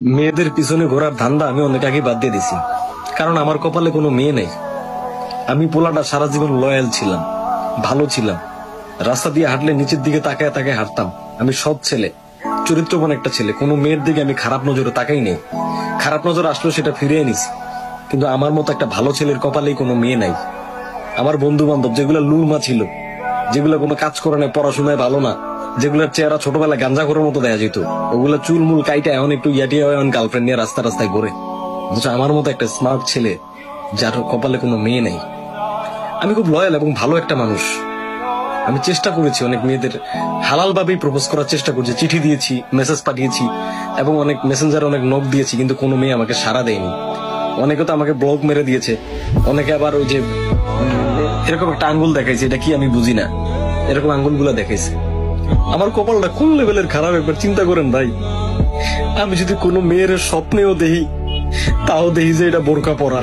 মেয়েদের পিছনে ঘোরার ধান্দা আমি অনেক আগে বাদ দিয়ে দিছি, কারণ আমার কপালে কোনো মেয়ে নেই। আমি পোলাটা সারা জীবন লয়াল ছিলাম, ভালো ছিলাম। রাস্তা দিয়ে হাঁটলে নিচের দিকে তাকায় তাকায় হাঁটতাম। আমি সৎ ছেলে, চরিত্রবান একটা ছেলে। কোনো মেয়ের দিকে আমি খারাপ নজরে তাকাই নেই। খারাপ নজর আসলেও সেটা ফিরিয়ে নিছি। কিন্তু আমার মতো একটা ভালো ছেলের কপালেই কোনো মেয়ে নাই। আমার বন্ধু বান্ধব যেগুলো লুলমা ছিল, যেগুলো কোনো কাজ করে না, পড়াশোনায় ভালো না, যেগুলোর চেহারা ছোটবেলায় গাঞ্জা করার মতো দেখা যেত, ওগুলো চুলমুল কাইটা এখন একটু ইয়াটিয়া এখন গার্লফ্রেন্ড নিয়ে রাস্তা রাস্তায় ঘুরে। অথচ আমার মতো একটা স্মার্ট ছেলে যার কপালে কোনো মেয়ে নেই। আমি খুব লয়াল এবং ভালো একটা মানুষ। আমি চেষ্টা করেছি অনেক মেয়েদের হালাল ভাবেই প্রপোজ করার চেষ্টা করছি, চিঠি দিয়েছি, মেসেজ পাঠিয়েছি এবং অনেক মেসেঞ্জারে অনেক নক দিয়েছি, কিন্তু কোনো মেয়ে আমাকে সাড়া দেয়নি। অনেকে তো আমাকে ব্লক মেরে দিয়েছে, অনেকে আবার ওই যে এরকম একটা আঙ্গুল দেখাইছে, এটা কি আমি বুঝি না, এরকম আঙ্গুলগুলা দেখাইছে। আমার কপালটা কোন লেভেলের খারাপ একবার চিন্তা করেন ভাই। আমি যদি কোনো মেয়ের স্বপ্নেও দেখি, তাও দেখি যে এটা বোরকা পরা।